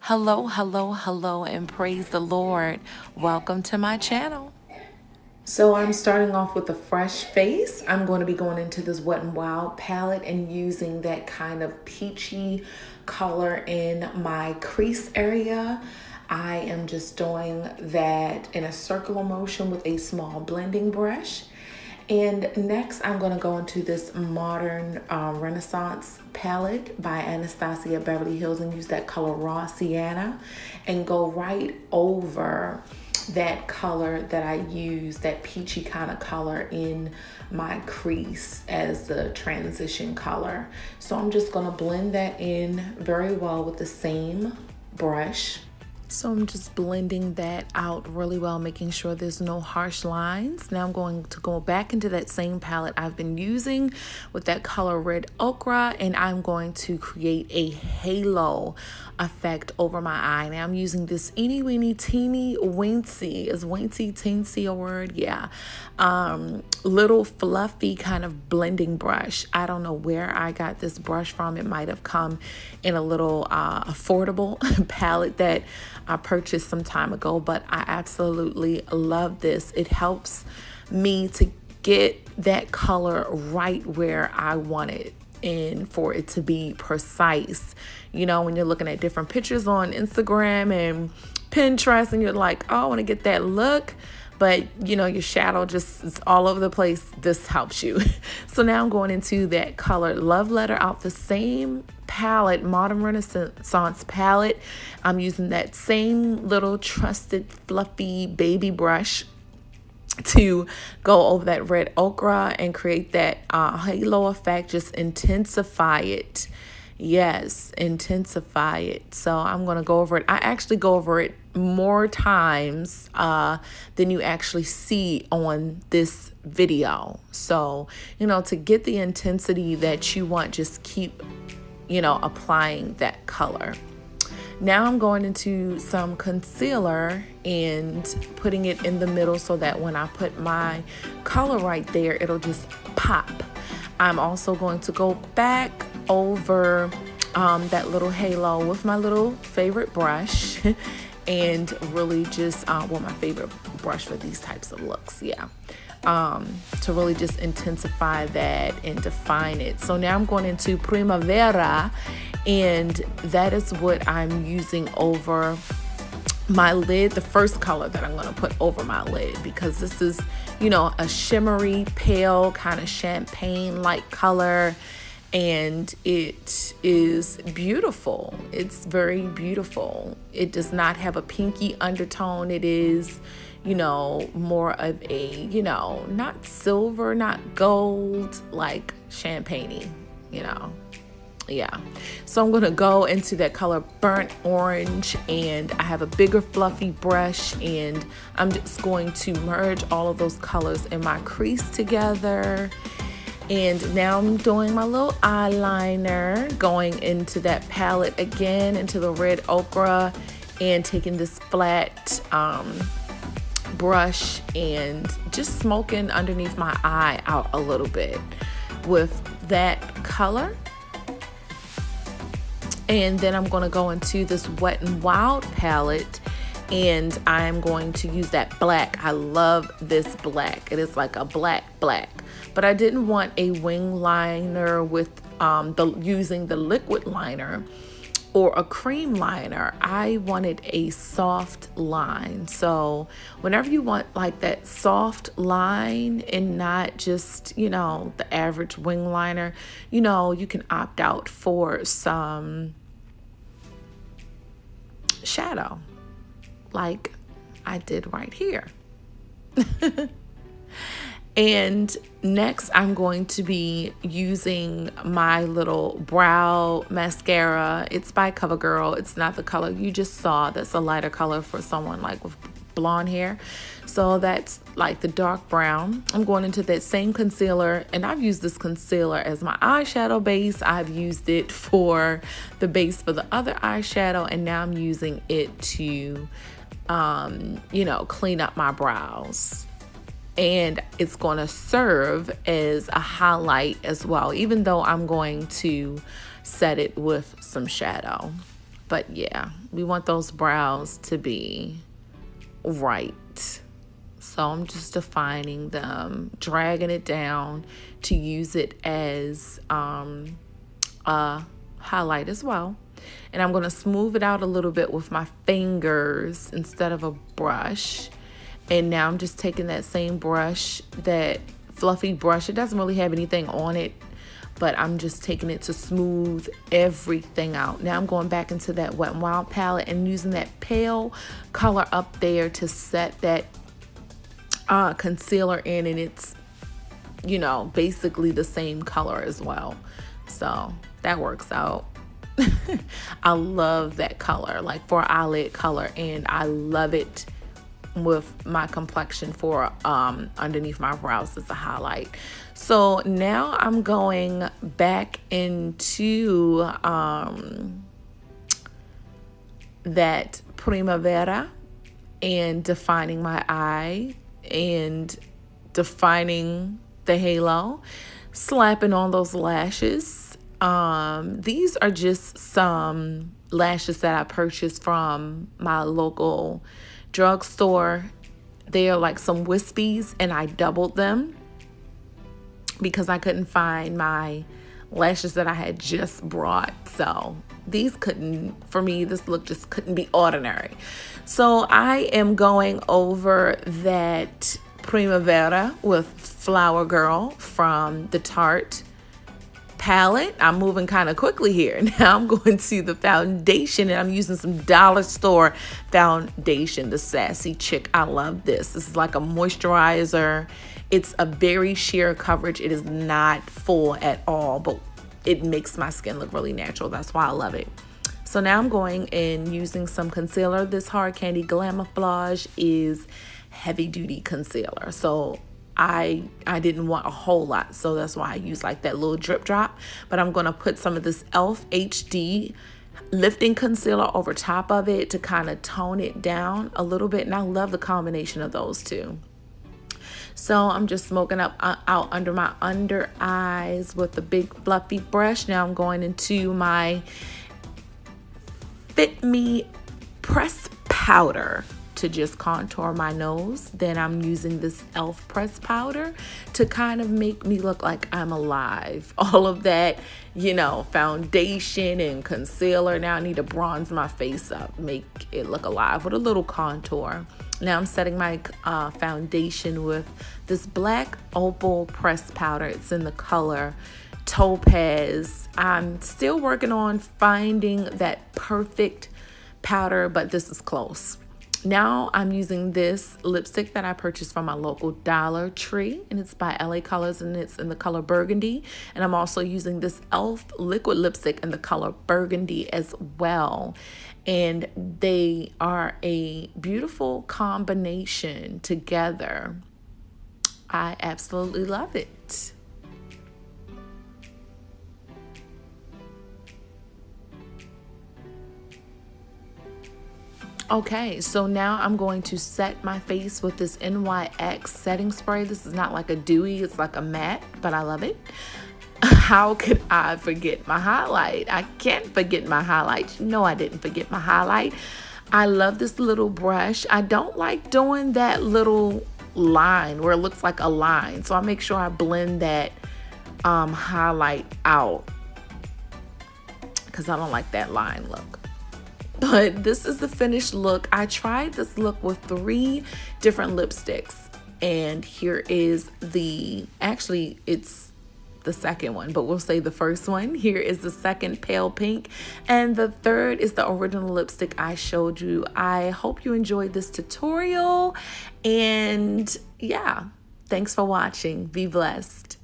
Hello, hello, hello, and praise the Lord. Welcome to my channel. So I'm starting off with a fresh face. I'm going to be going into this Wet n Wild palette and using that kind of peachy color in my crease area. I am just doing that in a circular motion with a small blending brush. And next I'm going to go into this modern Renaissance palette by Anastasia Beverly Hills and use that color Raw Sienna and go right over that color that I use, that peachy kind of color in my crease as the transition color. So I'm just going to blend that in very well with the same brush. So I'm just blending that out really well, making sure there's no harsh lines. Now I'm going to go back into that same palette I've been using with that color Red Ochre, and I'm going to create a halo effect over my eye. Now I'm using this eeny weeny teeny weensy, is weensy teensy a word? Yeah. Little fluffy kind of blending brush. I don't know where I got this brush from. It might have come in a little affordable palette that I purchased some time ago, but I absolutely love this. It helps me to get that color right where I want it and for it to be precise. You know, when you're looking at different pictures on Instagram and Pinterest and you're like, oh, I want to get that look, but you know, your shadow just is all over the place. This helps you. So now I'm going into that color Love Letter out the same palette, Modern Renaissance palette. I'm using that same little trusted fluffy baby brush to go over that Red Ochre and create that halo effect, just intensify it. Yes, intensify it. So I'm going to go over it. I actually go over it more times than you actually see on this video. So, you know, to get the intensity that you want, just keep, you know, applying that color. Now I'm going into some concealer and putting it in the middle so that when I put my color right there, it'll just pop. I'm also going to go back over that little halo with my little favorite brush and really just, well, my favorite brush for these types of looks, yeah. To really just intensify that and define it. So now I'm going into Primavera, and that is what I'm using over my lid, the first color that I'm going to put over my lid, because this is, you know, a shimmery, pale, kind of champagne-like color, and it is beautiful. It's very beautiful. It does not have a pinky undertone. It is, you know, more of a, you know, not silver, not gold, like champagne-y, you know. Yeah, so I'm gonna go into that color Burnt Orange, and I have a bigger fluffy brush, and I'm just going to merge all of those colors in my crease together. And now I'm doing my little eyeliner, going into that palette again, into the Red Ochre, and taking this flat brush and just smoking underneath my eye out a little bit with that color. And then I'm going to go into this Wet n Wild palette, and I'm going to use that black. I love this black. It is like a black, but I didn't want a wing liner with using the liquid liner or a cream liner. I wanted a soft line. So whenever you want like that soft line and not just, you know, the average wing liner, you know, you can opt out for some shadow like I did right here. And next I'm going to be using my little brow mascara. It's by CoverGirl. It's not the color you just saw. That's a lighter color for someone like with blonde hair. So that's like the dark brown. I'm going into that same concealer, and I've used this concealer as my eyeshadow base. I've used it for the base for the other eyeshadow, and now I'm using it to, you know, clean up my brows. And it's going to serve as a highlight as well, even though I'm going to set it with some shadow. But yeah, we want those brows to be right. So I'm just defining them, dragging it down to use it as a highlight as well. And I'm going to smooth it out a little bit with my fingers instead of a brush. And now I'm just taking that same brush, that fluffy brush. It doesn't really have anything on it, but I'm just taking it to smooth everything out. Now I'm going back into that Wet n Wild palette and using that pale color up there to set that concealer in, and it's, you know, basically the same color as well. So that works out. I love that color, like for eyelid color, and I love it with my complexion for underneath my brows as a highlight. So now I'm going back into that Primavera and defining my eye and defining the halo, slapping on those lashes. These are just some lashes that I purchased from my local drugstore. They are like some wispies, and I doubled them because I couldn't find my lashes that I had just brought. So these couldn't, for me, this look just couldn't be ordinary. So I am going over that Primavera with Flower Girl from the Tarte palette. I'm moving kind of quickly here. Now I'm going to the foundation, and I'm using some dollar store foundation, the Sassy Chick. I love this. This is like a moisturizer. It's a very sheer coverage. It is not full at all, but it makes my skin look really natural. That's why I love it. So now I'm going and using some concealer. This Hard Candy Glamouflage is heavy duty concealer. So I didn't want a whole lot, so that's why I use like that little drip drop. But I'm going to put some of this e.l.f. HD lifting concealer over top of it to kind of tone it down a little bit. And I love the combination of those two. So I'm just smoking up out under my under eyes with the big fluffy brush. Now I'm going into my Fit Me press powder to just contour my nose. Then I'm using this e.l.f. press powder to kind of make me look like I'm alive. All of that, you know, foundation and concealer. Now I need to bronze my face up, make it look alive with a little contour. Now I'm setting my foundation with this black opal press powder. It's in the color Topaz. I'm still working on finding that perfect powder, but this is close. Now I'm using this lipstick that I purchased from my local Dollar Tree, and it's by LA Colors, and it's in the color Burgundy. And I'm also using this e.l.f. liquid lipstick in the color Burgundy as well. And they are a beautiful combination together. I absolutely love it. Okay, so now I'm going to set my face with this NYX setting spray. This is not like a dewy, it's like a matte, but I love it. How could I forget my highlight? I can't forget my highlight. No, I didn't forget my highlight. I love this little brush. I don't like doing that little line where it looks like a line. So I make sure I blend that highlight out because I don't like that line look. But this is the finished look. I tried this look with 3 different lipsticks, and here is actually it's the second one, but we'll say the first one. Here is the second pale pink, and the third is the original lipstick I showed you. I hope you enjoyed this tutorial, and yeah, thanks for watching. Be blessed.